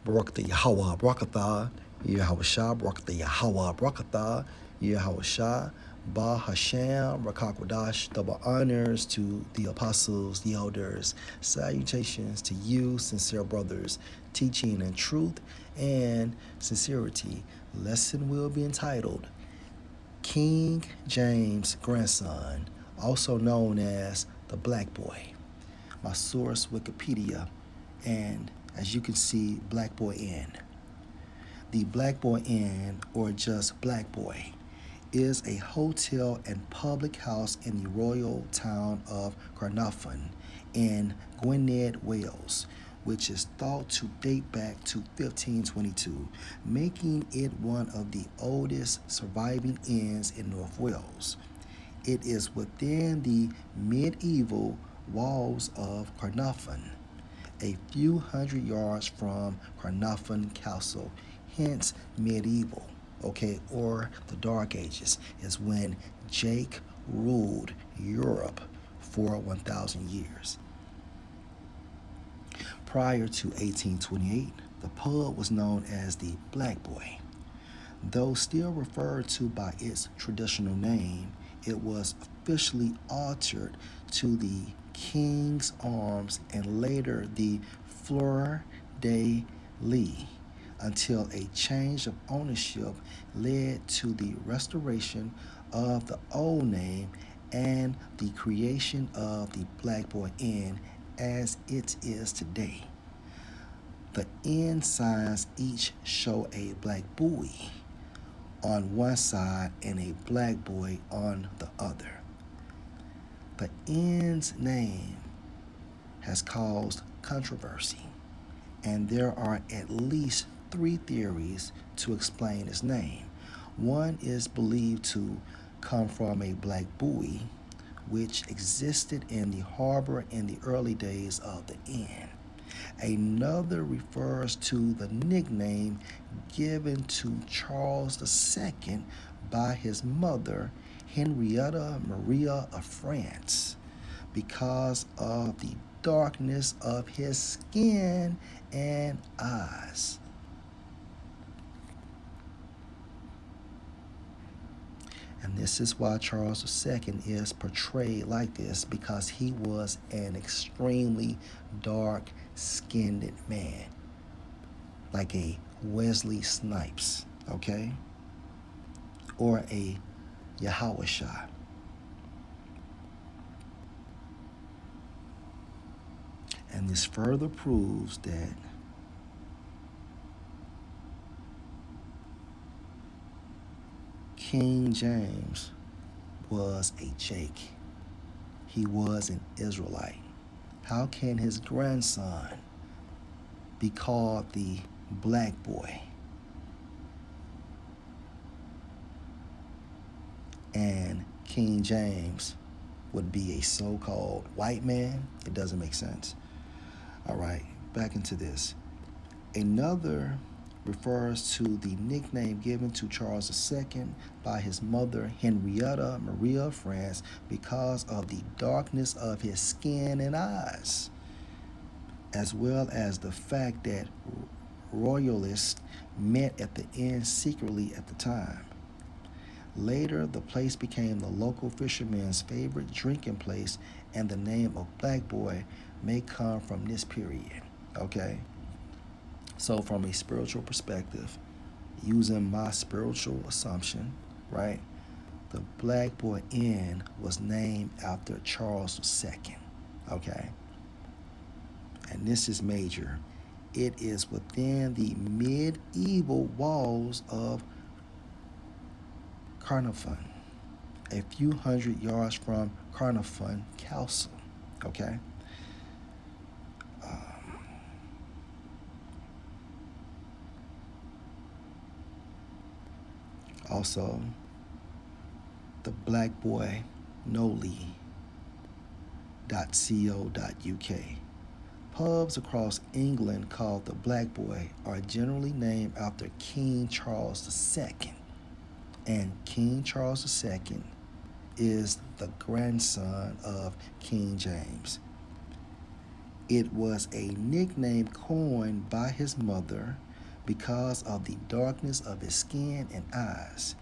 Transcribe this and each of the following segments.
Barak the Yahweh, Barakatha, Yahweh Barak the Yahweh, Barakatha, Yahweh Ba Hashem, Rakakwadash, double honors to the apostles, the elders, salutations to you, sincere brothers, teaching in truth and sincerity. Lesson will be entitled King James' Grandson, also known as the Black Boy. My source, Wikipedia, and as you can see, Black Boy Inn. The Black Boy Inn, or just Black Boy, is a hotel and public house in the royal town of Carnarvon in Gwynedd, Wales, which is thought to date back to 1522, making it one of the oldest surviving inns in North Wales. It is within the medieval walls of Carnarvon, a few hundred yards from Carnarvon Castle, hence medieval, okay, or the Dark Ages is when Jake ruled Europe for 1,000 years. Prior to 1828, the pub was known as the Black Boy. Though still referred to by its traditional name, it was officially altered to the King's Arms and later the Fleur de Lis until a change of ownership led to the restoration of the old name and the creation of the Black Boy Inn as it is today. The inn signs each show a black buoy on one side and a black boy on the other. The inn's name has caused controversy, and there are at least three theories to explain its name. One is believed to come from a black buoy, which existed in the harbor in the early days of the inn. Another refers to the nickname given to Charles II by his mother, Henrietta Maria of France, because of the darkness of his skin and eyes. And this is why Charles II is portrayed like this, because he was an extremely dark skinned man, like a Wesley Snipes, okay? Or a Yahweh. And this further proves that King James was a Jake. He was an Israelite. How can his grandson be called the Black Boy? And King James would be a so-called white man? It doesn't make sense. All right, back into this. Another refers to the nickname given to Charles II by his mother, Henrietta Maria of France, because of the darkness of his skin and eyes, as well as the fact that royalists met at the inn secretly at the time. Later, the place became the local fishermen's favorite drinking place, and the name of Black Boy may come from this period, okay? So from a spiritual perspective, using my spiritual assumption, right, the Black Boy Inn was named after Charles II, okay? And this is major. It is within the medieval walls of Carnarvon, a few hundred yards from Carnarvon Castle, okay? Also, the Black Boy Noli.co.uk. Pubs across England called the Black Boy are generally named after King Charles II, and King Charles II is the grandson of King James. It was a nickname coined by his mother because of the darkness of his skin and eyes.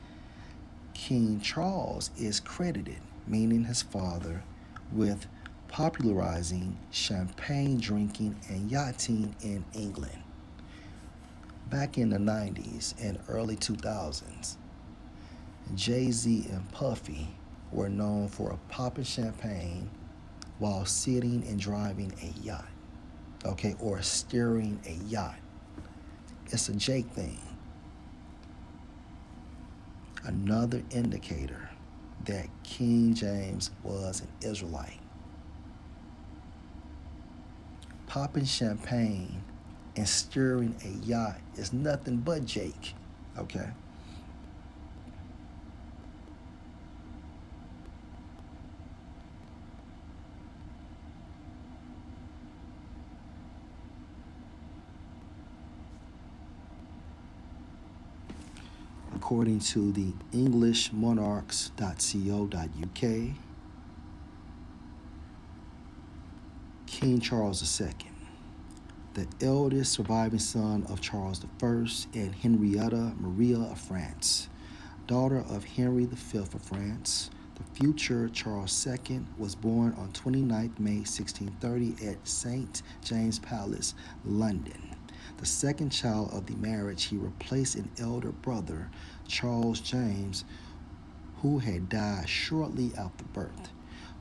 King Charles is credited, meaning his father, with popularizing champagne drinking and yachting in England. Back in the 90s and early 2000s, Jay Z and Puffy were known for popping champagne while sitting and driving a yacht, okay, or steering a yacht. It's a Jake thing. Another indicator that King James was an Israelite. Popping champagne and steering a yacht is nothing but Jake, okay? According to the EnglishMonarchs.co.uk, King Charles II, the eldest surviving son of Charles I and Henrietta Maria of France, daughter of Henry V of France. The future Charles II was born on 29th May 1630 at St. James Palace, London. The second child of the marriage, he replaced an elder brother, Charles James, who had died shortly after birth.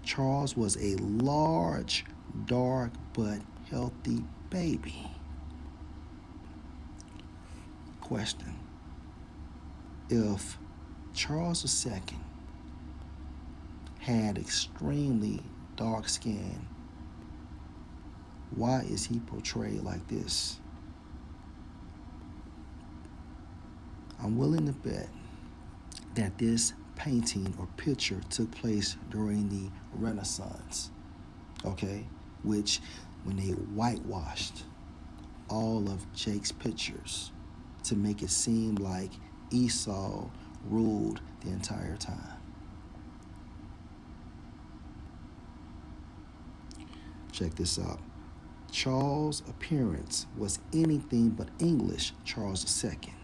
Charles was a large, dark, but healthy baby. Question: if Charles II had extremely dark skin, why is he portrayed like this? I'm willing to bet that this painting or picture took place during the Renaissance, okay? Which, when they whitewashed all of Jake's pictures to make it seem like Esau ruled the entire time. Check this out. Charles' appearance was anything but English Charles II,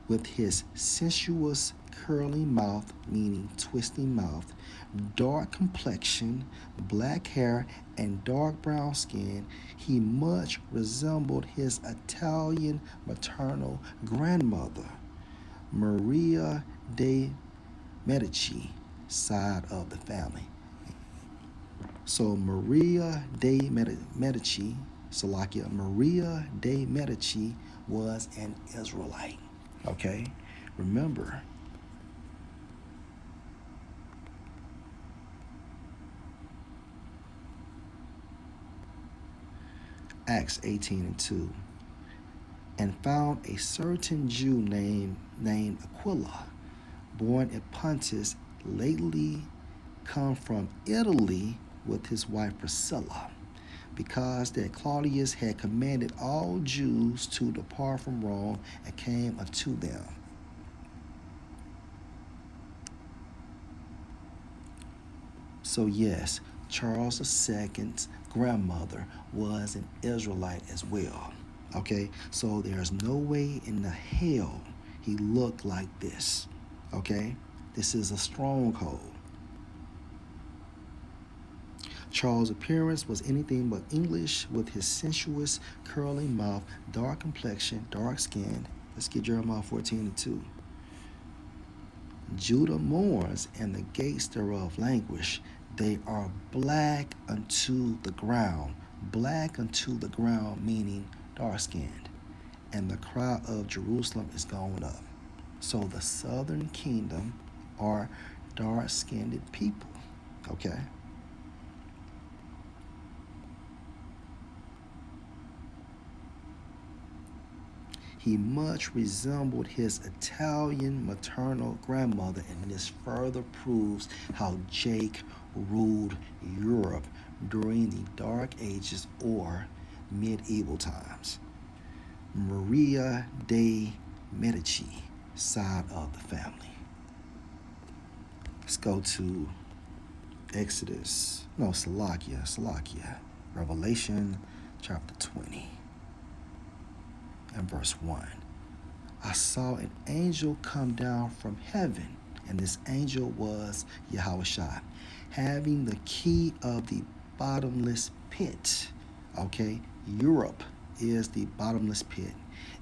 with his sensuous curling mouth, meaning twisting mouth, dark complexion, black hair, and dark brown skin. He much resembled his Italian maternal grandmother, Maria de' Medici, side of the family. So Maria de' Medici, Slovakia, Maria de' Medici was an Israelite. Okay? Remember, Acts 18:2, and found a certain Jew named Aquila, born at Pontus, lately come from Italy with his wife Priscilla, because that Claudius had commanded all Jews to depart from Rome, and came unto them. So yes, Charles II's grandmother was an Israelite as well. Okay, so there's no way in the hell he looked like this. Okay, this is a stronghold. Charles' appearance was anything but English, with his sensuous, curling mouth, dark complexion, dark skin. Let's get Jeremiah 14:2. Judah mourns, and the gates thereof languish. They are black unto the ground. Black unto the ground, meaning dark skinned. And the cry of Jerusalem is going up. So the southern kingdom are dark skinned people. Okay? He much resembled his Italian maternal grandmother, and this further proves how Jake ruled Europe during the Dark Ages or medieval times. Maria de' Medici, side of the family. Let's go to Salakia. Revelation chapter 20 and verse 1. I saw an angel come down from heaven, and this angel was Yahushua, having the key of the bottomless pit. Okay, Europe is the bottomless pit,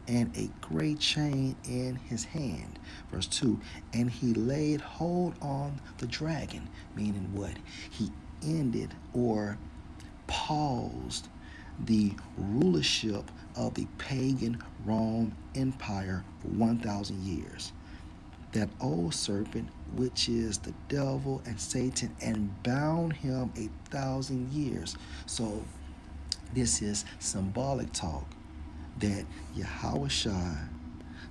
and a great chain in his hand. Verse 2. And he laid hold on the dragon, meaning what? He ended or paused the rulership of the pagan Rome Empire for 1,000 years. That old serpent, which is the devil and Satan, and bound him 1,000 years. So this is symbolic talk that Yahushua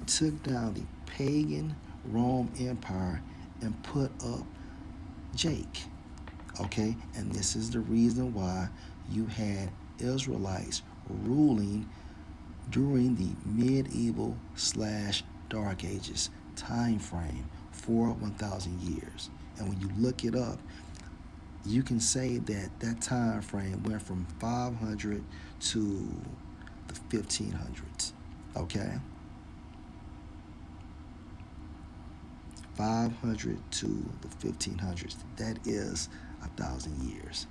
took down the pagan Rome Empire and put up Jake. Okay, and this is the reason why you had Israelites ruling during the medieval / dark ages time frame for 1,000 years. And when you look it up, you can say that that time frame went from 500 to the 1500s. Okay, 500 to the 1500s. That is 1,000 years.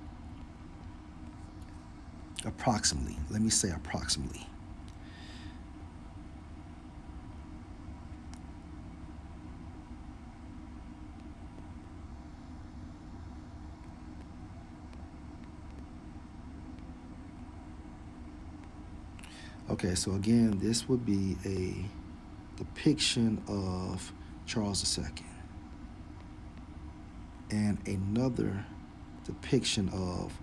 Approximately. Let me say approximately. Okay, so again, this would be a depiction of Charles II and another depiction of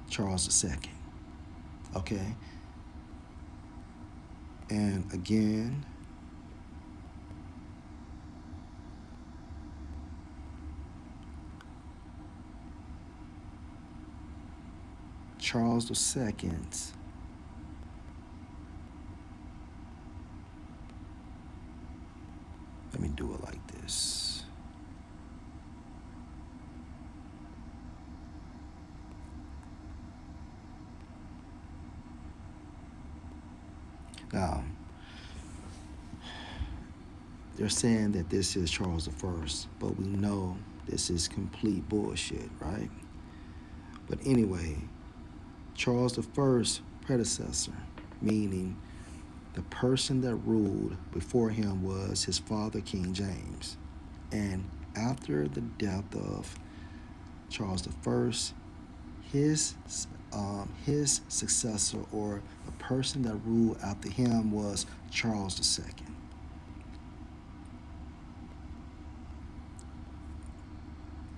Charles II. Okay, and again, Charles II. Let me do it like this. Now, they're saying that this is Charles I, but we know this is complete bullshit, right? But anyway, Charles I's predecessor, meaning the person that ruled before him, was his father, King James. And after the death of Charles I, his successor, or the person that ruled after him, was Charles II.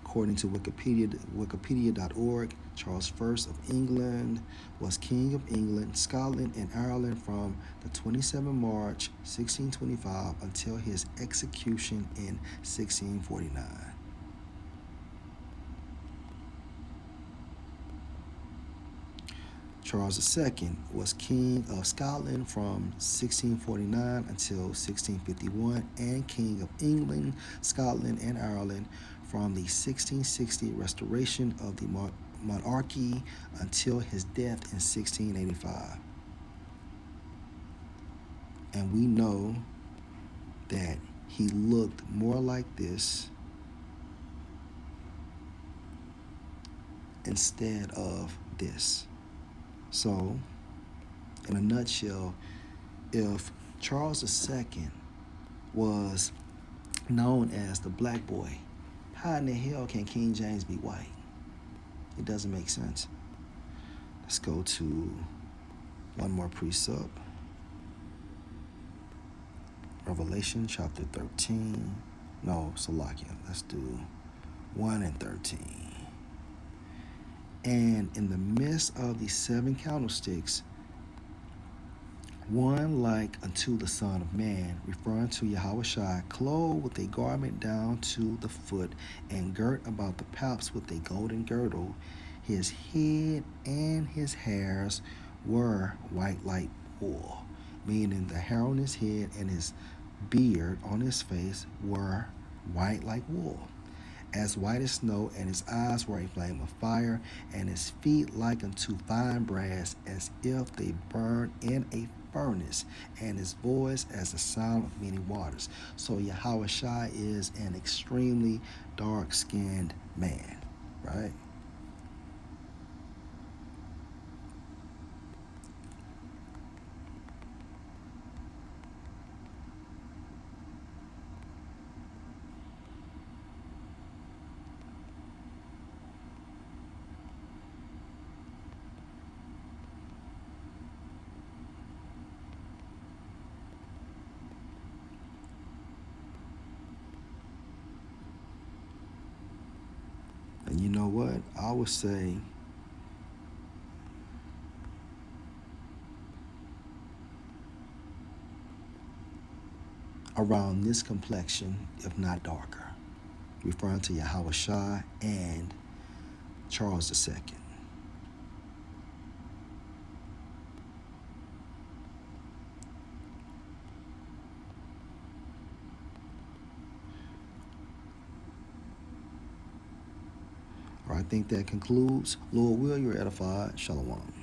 According to Wikipedia.org, Charles I of England was King of England, Scotland, and Ireland from the 27th March 1625 until his execution in 1649. Charles II was King of Scotland from 1649 until 1651, and King of England, Scotland, and Ireland from the 1660 restoration of the monarchy until his death in 1685. And we know that he looked more like this instead of this. So, in a nutshell, if Charles II was known as the black boy, how in the hell can King James be white? It doesn't make sense. Let's go to one more precept. Revelation chapter 13. No, Salakia. Let's do 1 and 13. And in the midst of the 7 candlesticks, one like unto the Son of Man, referring to Yahushua, clothed with a garment down to the foot, and girt about the paps with a golden girdle. His head and his hairs were white like wool, meaning the hair on his head and his beard on his face were white like wool. as white as snow, and his eyes were a flame of fire, and his feet like unto fine brass, as if they burned in a furnace, and his voice as the sound of many waters. So Yahushua is an extremely dark-skinned man, right? And you know what? I would say around this complexion, if not darker, referring to Yahushua and Charles II. All right, I think that concludes. Lord will, you're edified. Shalom.